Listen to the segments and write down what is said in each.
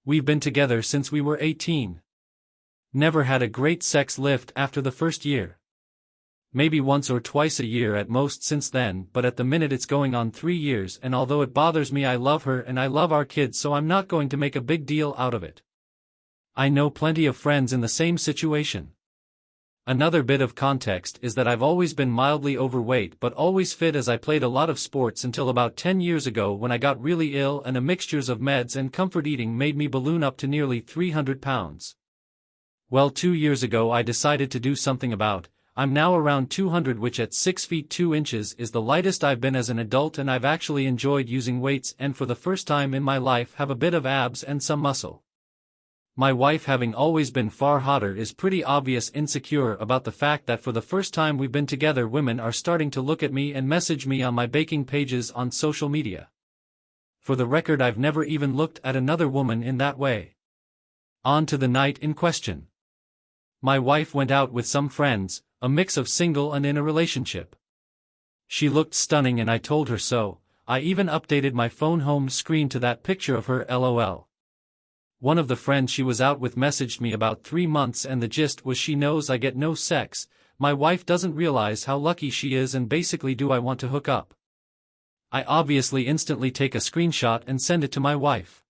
We've been together since we were 18. Never had a great sex lift after the first year. Maybe once or twice a year at most since then, but at the minute it's going on 3 years, and although it bothers me, I love her and I love our kids, so I'm not going to make a big deal out of it. I know plenty of friends in the same situation. Another bit of context is that I've always been mildly overweight but always fit, as I played a lot of sports until about 10 years ago when I got really ill and a mixtures of meds and comfort eating made me balloon up to nearly 300 pounds. Well, 2 years ago I decided to do something about. I'm now around 200, which at 6 feet 2 inches is the lightest I've been as an adult, and I've actually enjoyed using weights and for the first time in my life have a bit of abs and some muscle. My wife, having always been far hotter, is pretty obvious insecure about the fact that for the first time we've been together women are starting to look at me and message me on my baking pages on social media. For the record, I've never even looked at another woman in that way. On to the night in question. My wife went out with some friends, a mix of single and in a relationship. She looked stunning and I told her so. I even updated my phone home screen to that picture of her, lol. One of the friends she was out with messaged me about 3 months and the gist was she knows I get no sex, my wife doesn't realize how lucky she is, and basically, do I want to hook up? I obviously instantly take a screenshot and send it to my wife.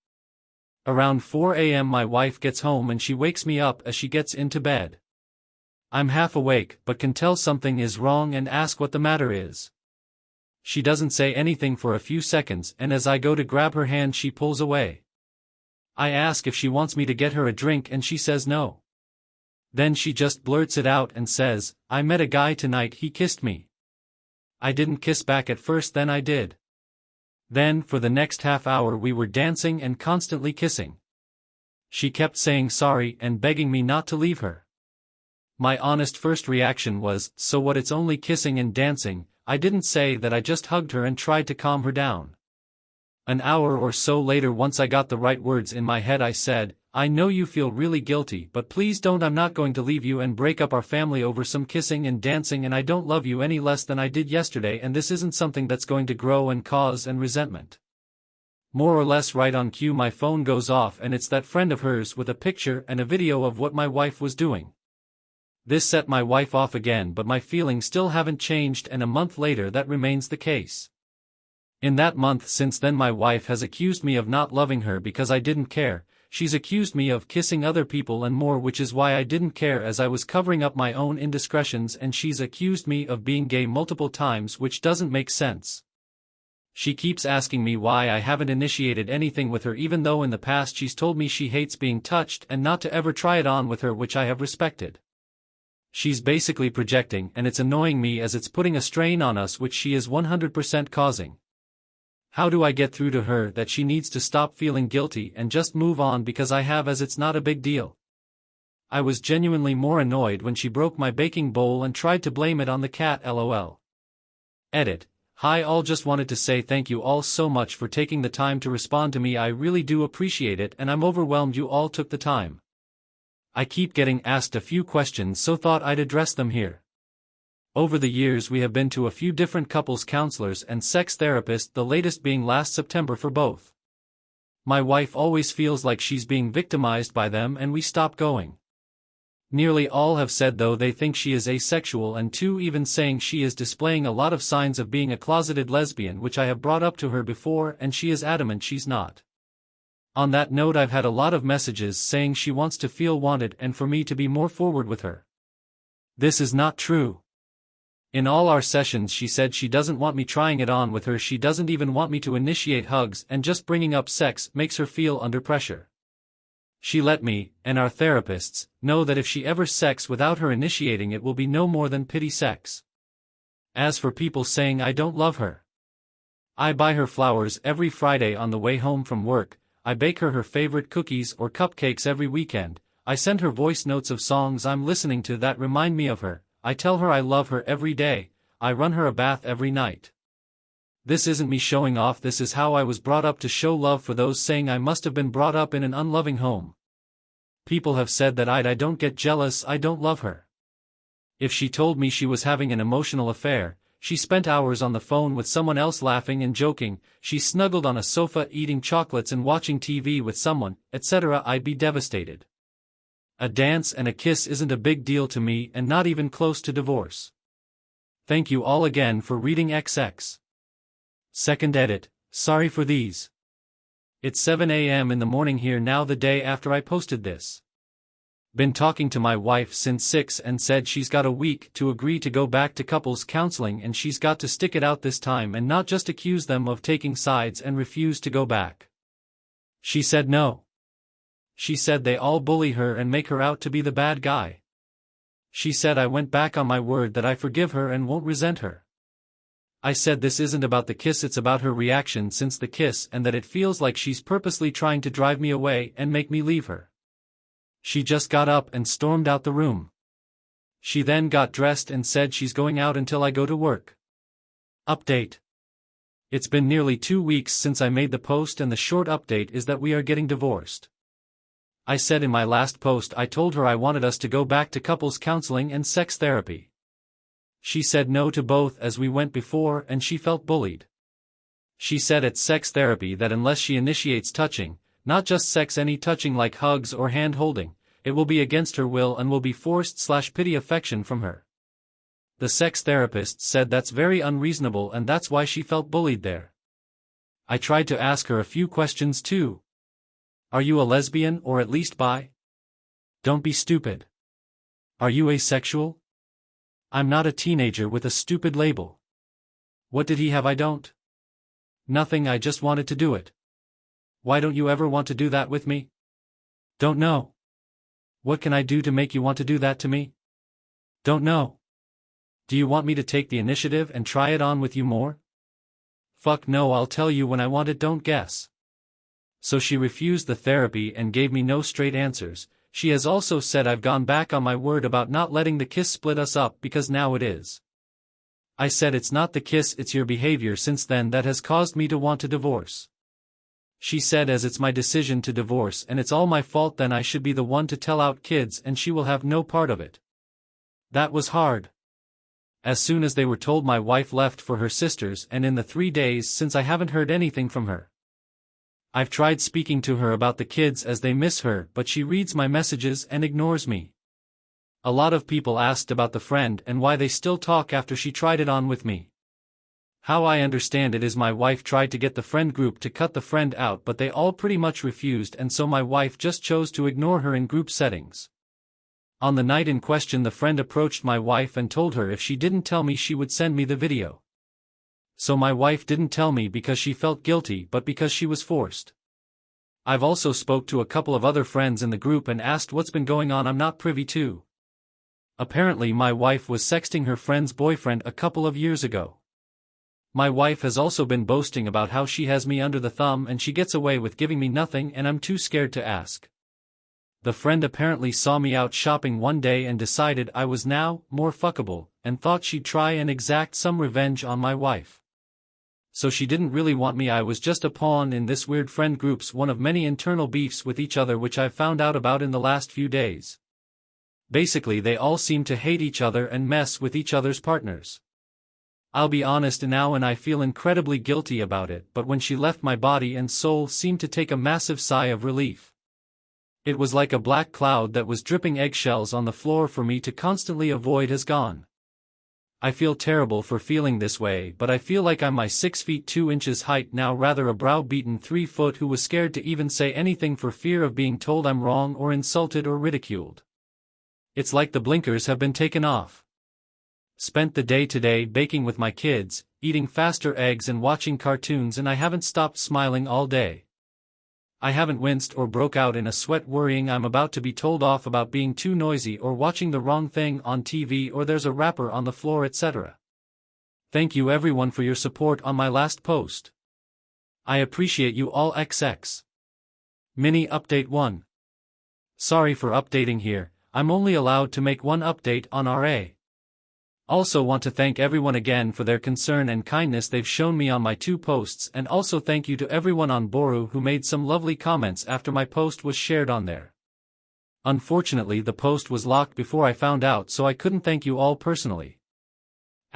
Around 4 a.m. my wife gets home and she wakes me up as she gets into bed. I'm half awake but can tell something is wrong and ask what the matter is. She doesn't say anything for a few seconds, and as I go to grab her hand she pulls away. I ask if she wants me to get her a drink and she says no. Then she just blurts it out and says, "I met a guy tonight, he kissed me." I didn't kiss back at first, then I did. Then for the next half hour we were dancing and constantly kissing. She kept saying sorry and begging me not to leave her. My honest first reaction was, so what, it's only kissing and dancing. I didn't say that, I just hugged her and tried to calm her down. An hour or so later, once I got the right words in my head, I said, "I know you feel really guilty, but please don't. I'm not going to leave you and break up our family over some kissing and dancing, and I don't love you any less than I did yesterday, and this isn't something that's going to grow and cause and resentment." More or less right on cue my phone goes off and it's that friend of hers with a picture and a video of what my wife was doing. This set my wife off again, but my feelings still haven't changed, and a month later that remains the case. In that month since then my wife has accused me of not loving her because I didn't care. She's accused me of kissing other people and more, which is why I didn't care, as I was covering up my own indiscretions, and she's accused me of being gay multiple times, which doesn't make sense. She keeps asking me why I haven't initiated anything with her, even though in the past she's told me she hates being touched and not to ever try it on with her, which I have respected. She's basically projecting, and it's annoying me as it's putting a strain on us, which she is 100% causing. How do I get through to her that she needs to stop feeling guilty and just move on because I have, as it's not a big deal? I was genuinely more annoyed when she broke my baking bowl and tried to blame it on the cat, lol. Edit. Hi all, just wanted to say thank you all so much for taking the time to respond to me. I really do appreciate it, and I'm overwhelmed you all took the time. I keep getting asked a few questions, so thought I'd address them here. Over the years we have been to a few different couples counselors and sex therapists, the latest being last September for both. My wife always feels like she's being victimized by them and we stop going. Nearly all have said though they think she is asexual, and two even saying she is displaying a lot of signs of being a closeted lesbian, which I have brought up to her before and she is adamant she's not. On that note, I've had a lot of messages saying she wants to feel wanted and for me to be more forward with her. This is not true. In all our sessions she said she doesn't want me trying it on with her, she doesn't even want me to initiate hugs, and just bringing up sex makes her feel under pressure. She let me, and our therapists, know that if she ever sex without her initiating, it will be no more than pity sex. As for people saying I don't love her, I buy her flowers every Friday on the way home from work, I bake her favorite cookies or cupcakes every weekend, I send her voice notes of songs I'm listening to that remind me of her, I tell her I love her every day, I run her a bath every night. This isn't me showing off, this is how I was brought up to show love. For those saying I must have been brought up in an unloving home, people have said that I don't get jealous, I don't love her. If she told me she was having an emotional affair, she spent hours on the phone with someone else laughing and joking, she snuggled on a sofa eating chocolates and watching TV with someone, etc. I'd be devastated. A dance and a kiss isn't a big deal to me and not even close to divorce. Thank you all again for reading XX. Second edit, sorry for these. It's 7 a.m. in the morning here now, the day after I posted this. Been talking to my wife since 6 and said she's got a week to agree to go back to couples counseling and she's got to stick it out this time and not just accuse them of taking sides and refuse to go back. She said no. She said they all bully her and make her out to be the bad guy. She said I went back on my word that I forgive her and won't resent her. I said this isn't about the kiss, it's about her reaction since the kiss and that it feels like she's purposely trying to drive me away and make me leave her. She just got up and stormed out the room. She then got dressed and said she's going out until I go to work. Update. It's been nearly 2 weeks since I made the post and the short update is that we are getting divorced. I said in my last post I told her I wanted us to go back to couples counseling and sex therapy. She said no to both as we went before and she felt bullied. She said at sex therapy that unless she initiates touching, not just sex, any touching like hugs or hand-holding, it will be against her will and will be forced/pity affection from her. The sex therapist said that's very unreasonable and that's why she felt bullied there. I tried to ask her a few questions too. Are you a lesbian or at least bi? Don't be stupid. Are you asexual? I'm not a teenager with a stupid label. What did he have I don't? Nothing, I just wanted to do it. Why don't you ever want to do that with me? Don't know. What can I do to make you want to do that to me? Don't know. Do you want me to take the initiative and try it on with you more? Fuck no, I'll tell you when I want it, don't guess. So she refused the therapy and gave me no straight answers. She has also said I've gone back on my word about not letting the kiss split us up because now it is. I said it's not the kiss, it's your behavior since then that has caused me to want to divorce. She said as it's my decision to divorce and it's all my fault then I should be the one to tell out kids and she will have no part of it. That was hard. As soon as they were told my wife left for her sisters and in the 3 days since I haven't heard anything from her. I've tried speaking to her about the kids as they miss her but she reads my messages and ignores me. A lot of people asked about the friend and why they still talk after she tried it on with me. How I understand it is my wife tried to get the friend group to cut the friend out but they all pretty much refused and so my wife just chose to ignore her in group settings. On the night in question the friend approached my wife and told her if she didn't tell me she would send me the video. So my wife didn't tell me because she felt guilty but because she was forced. I've also spoke to a couple of other friends in the group and asked what's been going on, I'm not privy to. Apparently my wife was sexting her friend's boyfriend a couple of years ago. My wife has also been boasting about how she has me under the thumb and she gets away with giving me nothing and I'm too scared to ask. The friend apparently saw me out shopping one day and decided I was now more fuckable and thought she'd try and exact some revenge on my wife. So she didn't really want me, I was just a pawn in this weird friend group's one of many internal beefs with each other which I've found out about in the last few days. Basically they all seem to hate each other and mess with each other's partners. I'll be honest now and I feel incredibly guilty about it but when she left my body and soul seemed to take a massive sigh of relief. It was like a black cloud that was dripping eggshells on the floor for me to constantly avoid has gone. I feel terrible for feeling this way but I feel like I'm my 6 feet 2 inches height now rather a browbeaten 3 foot who was scared to even say anything for fear of being told I'm wrong or insulted or ridiculed. It's like the blinkers have been taken off. Spent the day today baking with my kids, eating faster eggs and watching cartoons and I haven't stopped smiling all day. I haven't winced or broke out in a sweat worrying I'm about to be told off about being too noisy or watching the wrong thing on TV or there's a wrapper on the floor etc. Thank you everyone for your support on my last post. I appreciate you all XX. Mini Update 1. Sorry for updating here, I'm only allowed to make one update on RA. Also want to thank everyone again for their concern and kindness they've shown me on my 2 posts and also thank you to everyone on Boru who made some lovely comments after my post was shared on there. Unfortunately the post was locked before I found out so I couldn't thank you all personally.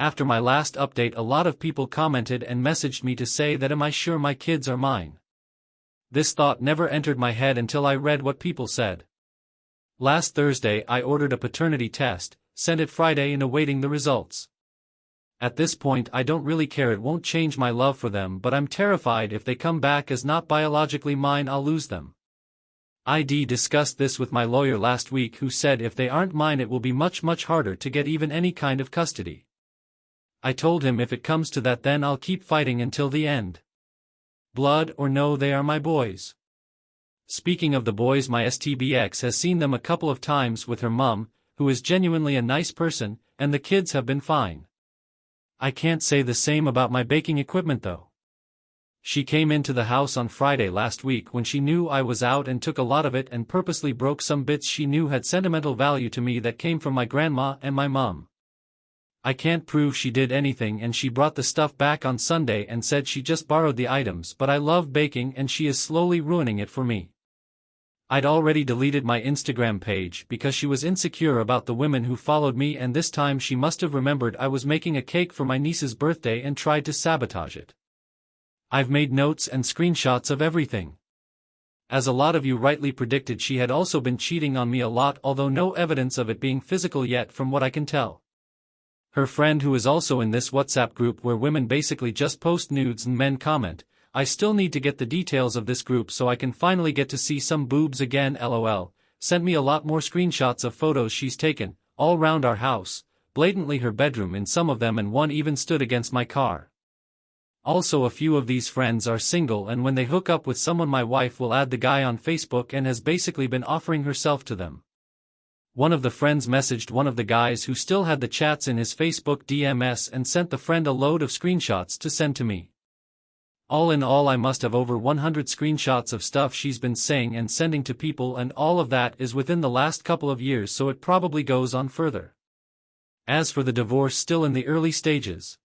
After my last update, a lot of people commented and messaged me to say that am I sure my kids are mine? This thought never entered my head until I read what people said. Last Thursday I ordered a paternity test, sent it Friday and awaiting the results. At this point I don't really care, it won't change my love for them, but I'm terrified if they come back as not biologically mine I'll lose them. I discussed this with my lawyer last week, who said if they aren't mine it will be much harder to get even any kind of custody. I told him if it comes to that then I'll keep fighting until the end. Blood or no, they are my boys. Speaking of the boys, my STBX has seen them a couple of times with her mum, who is genuinely a nice person, and the kids have been fine. I can't say the same about my baking equipment though. She came into the house on Friday last week when she knew I was out and took a lot of it and purposely broke some bits she knew had sentimental value to me that came from my grandma and my mum. I can't prove she did anything, and she brought the stuff back on Sunday and said she just borrowed the items, but I love baking and she is slowly ruining it for me. I'd already deleted my Instagram page because she was insecure about the women who followed me, and this time she must have remembered I was making a cake for my niece's birthday and tried to sabotage it. I've made notes and screenshots of everything. As a lot of you rightly predicted, she had also been cheating on me a lot, although no evidence of it being physical yet from what I can tell. Her friend, who is also in this WhatsApp group where women basically just post nudes and men comment, I still need to get the details of this group so I can finally get to see some boobs again, lol, sent me a lot more screenshots of photos she's taken, all round our house, blatantly her bedroom in some of them, and one even stood against my car. Also, a few of these friends are single, and when they hook up with someone my wife will add the guy on Facebook and has basically been offering herself to them. One of the friends messaged one of the guys who still had the chats in his Facebook DMs and sent the friend a load of screenshots to send to me. All in all, I must have over 100 screenshots of stuff she's been saying and sending to people, and all of that is within the last couple of years, so it probably goes on further. As for the divorce, still in the early stages.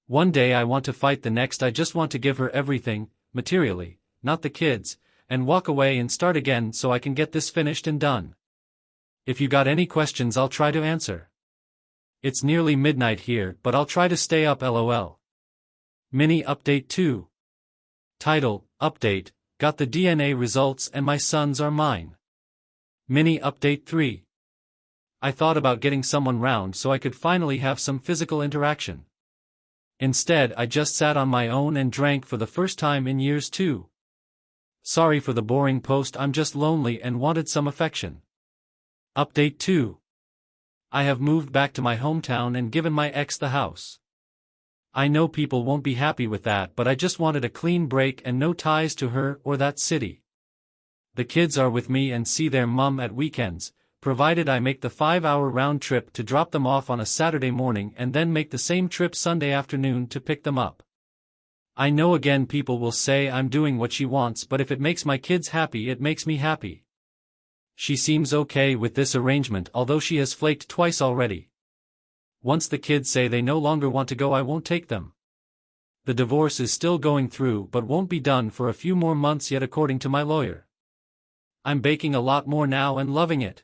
One day I want to fight, the next I just want to give her everything, materially, not the kids, and walk away and start again so I can get this finished and done. If you got any questions I'll try to answer. It's nearly midnight here, but I'll try to stay up, lol. Mini Update 2. Title, Update, got the DNA results and my sons are mine. Mini Update 3. I thought about getting someone round so I could finally have some physical interaction. Instead, I just sat on my own and drank for the first time in years too. Sorry for the boring post, I'm just lonely and wanted some affection. Update 2. I have moved back to my hometown and given my ex the house. I know people won't be happy with that, but I just wanted a clean break and no ties to her or that city. The kids are with me and see their mum at weekends, provided I make the 5-hour round trip to drop them off on a Saturday morning and then make the same trip Sunday afternoon to pick them up. I know again people will say I'm doing what she wants, but if it makes my kids happy, it makes me happy. She seems okay with this arrangement, although she has flaked twice already. Once the kids say they no longer want to go, I won't take them. The divorce is still going through but won't be done for a few more months yet, according to my lawyer. I'm baking a lot more now and loving it.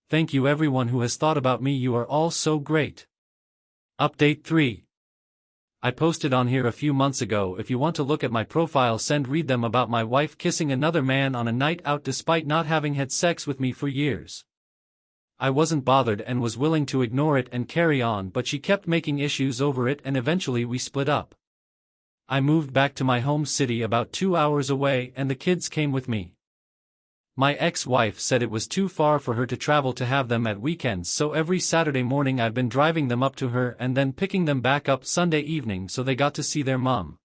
Thank you everyone who has thought about me, you are all so great. Update 3. I posted on here a few months ago, if you want to look at my profile, read them about my wife kissing another man on a night out despite not having had sex with me for years. I wasn't bothered and was willing to ignore it and carry on, but she kept making issues over it and eventually we split up. I moved back to my home city about 2 hours away and the kids came with me. My ex-wife said it was too far for her to travel to have them at weekends, so every Saturday morning I've been driving them up to her and then picking them back up Sunday evening so they got to see their mum.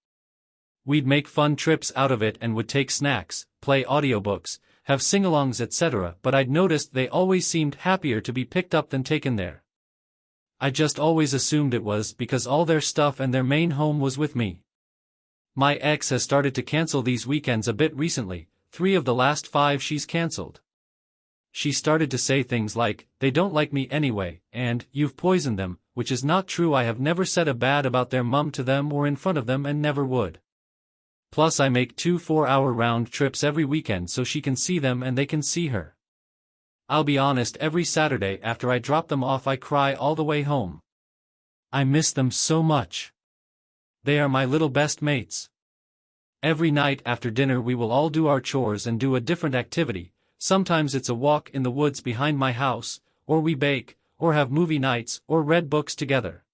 We'd make fun trips out of it and would take snacks, play audiobooks, have sing-alongs, etc., but I'd noticed they always seemed happier to be picked up than taken there. I just always assumed it was because all their stuff and their main home was with me. My ex has started to cancel these weekends a bit recently. 3 of the last 5 she's cancelled. She started to say things like, they don't like me anyway, and, you've poisoned them, which is not true. I have never said a bad about their mum to them or in front of them and never would. Plus I make 2 4-hour round trips every weekend so she can see them and they can see her. I'll be honest, every Saturday after I drop them off I cry all the way home. I miss them so much. They are my little best mates. Every night after dinner we will all do our chores and do a different activity. Sometimes it's a walk in the woods behind my house, or we bake, or have movie nights, or read books together.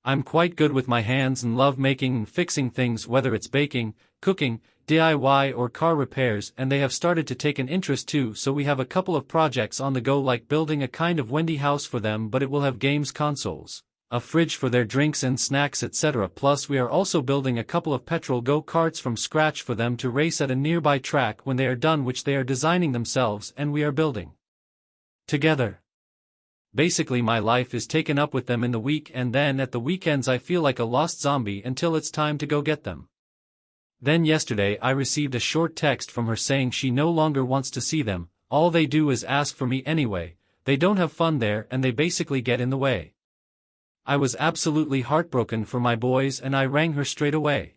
I'm quite good with my hands and love making and fixing things, whether it's baking, cooking, DIY or car repairs, and they have started to take an interest too, so we have a couple of projects on the go, like building a kind of Wendy house for them, but it will have games consoles, a fridge for their drinks and snacks, etc. Plus we are also building a couple of petrol go-karts from scratch for them to race at a nearby track when they are done, which they are designing themselves and we are building together. Basically my life is taken up with them in the week, and then at the weekends I feel like a lost zombie until it's time to go get them. Then yesterday I received a short text from her saying she no longer wants to see them. All they do is ask for me anyway, they don't have fun there and they basically get in the way. I was absolutely heartbroken for my boys and I rang her straight away.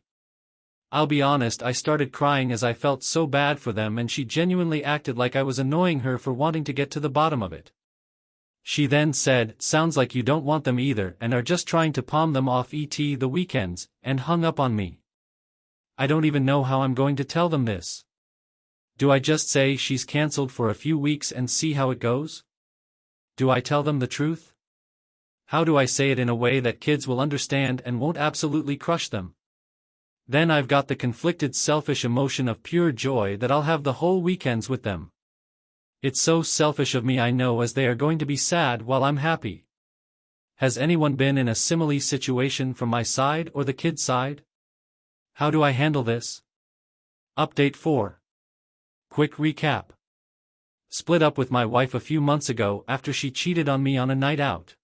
I'll be honest, I started crying as I felt so bad for them, and she genuinely acted like I was annoying her for wanting to get to the bottom of it. She then said, "Sounds like you don't want them either and are just trying to palm them off the weekends," and hung up on me. I don't even know how I'm going to tell them this. Do I just say she's cancelled for a few weeks and see how it goes? Do I tell them the truth? How do I say it in a way that kids will understand and won't absolutely crush them? Then I've got the conflicted selfish emotion of pure joy that I'll have the whole weekends with them. It's so selfish of me, I know, as they are going to be sad while I'm happy. Has anyone been in a similar situation from my side or the kid's side? How do I handle this? Update 4. Quick recap. Split up with my wife a few months ago after she cheated on me on a night out.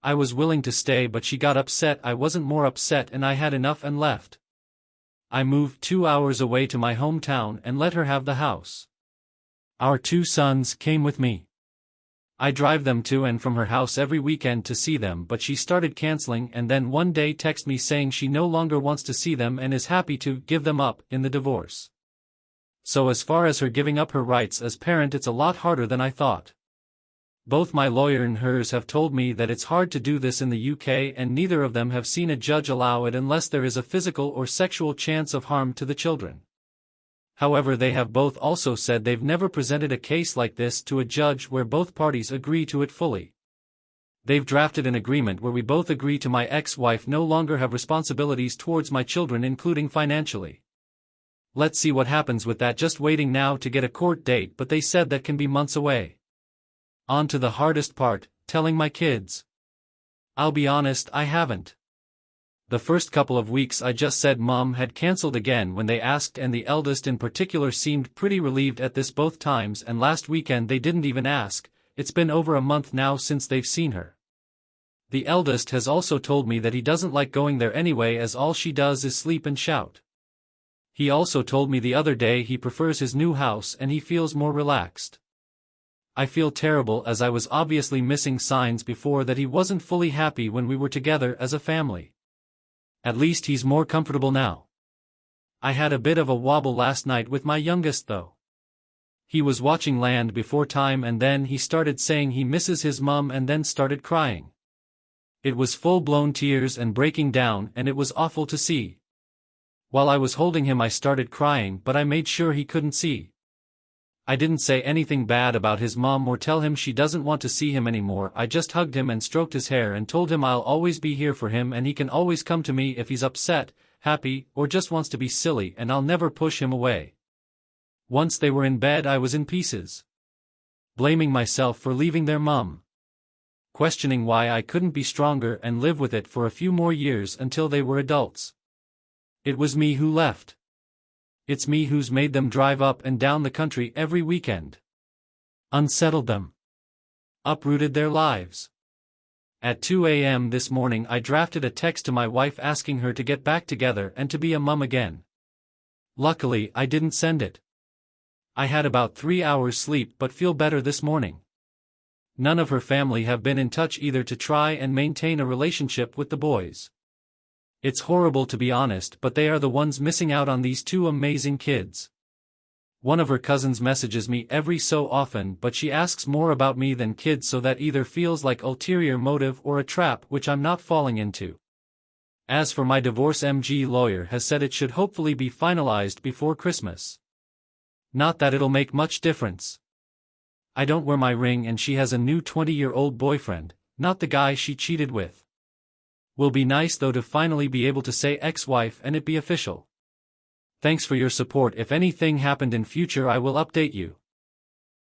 I was willing to stay, but she got upset. I wasn't more upset and I had enough and left. I moved 2 hours away to my hometown and let her have the house. Our 2 sons came with me. I drive them to and from her house every weekend to see them, but she started canceling and then one day texted me saying she no longer wants to see them and is happy to give them up in the divorce. So as far as her giving up her rights as parent, it's a lot harder than I thought. Both my lawyer and hers have told me that it's hard to do this in the UK, and neither of them have seen a judge allow it unless there is a physical or sexual chance of harm to the children. However, they have both also said they've never presented a case like this to a judge where both parties agree to it fully. They've drafted an agreement where we both agree to my ex-wife no longer have responsibilities towards my children, including financially. Let's see what happens with that, just waiting now to get a court date, but they said that can be months away. On to the hardest part, telling my kids. I'll be honest, I haven't. The first couple of weeks I just said Mom had cancelled again when they asked, and the eldest in particular seemed pretty relieved at this both times, and last weekend they didn't even ask. It's been over a month now since they've seen her. The eldest has also told me that he doesn't like going there anyway, as all she does is sleep and shout. He also told me the other day he prefers his new house and he feels more relaxed. I feel terrible, as I was obviously missing signs before that he wasn't fully happy when we were together as a family. At least he's more comfortable now. I had a bit of a wobble last night with my youngest though. He was watching Land Before Time and then he started saying he misses his mum and then started crying. It was full-blown tears and breaking down, and it was awful to see. While I was holding him I started crying, but I made sure he couldn't see. I didn't say anything bad about his mom or tell him she doesn't want to see him anymore. I just hugged him and stroked his hair and told him I'll always be here for him and he can always come to me if he's upset, happy, or just wants to be silly, and I'll never push him away. Once they were in bed I was in pieces. Blaming myself for leaving their mum. Questioning why I couldn't be stronger and live with it for a few more years until they were adults. It was me who left. It's me who's made them drive up and down the country every weekend. Unsettled them. Uprooted their lives. At 2 a.m. this morning I drafted a text to my wife asking her to get back together and to be a mum again. Luckily I didn't send it. I had about 3 hours sleep but feel better this morning. None of her family have been in touch either to try and maintain a relationship with the boys. It's horrible to be honest, but they are the ones missing out on these 2 amazing kids. One of her cousins messages me every so often, but she asks more about me than kids, so that either feels like ulterior motive or a trap which I'm not falling into. As for my divorce, MG lawyer has said it should hopefully be finalized before Christmas. Not that it'll make much difference. I don't wear my ring and she has a new 20-year-old boyfriend, not the guy she cheated with. Will be nice though to finally be able to say ex-wife and it be official. Thanks for your support. If anything happened in future I will update you.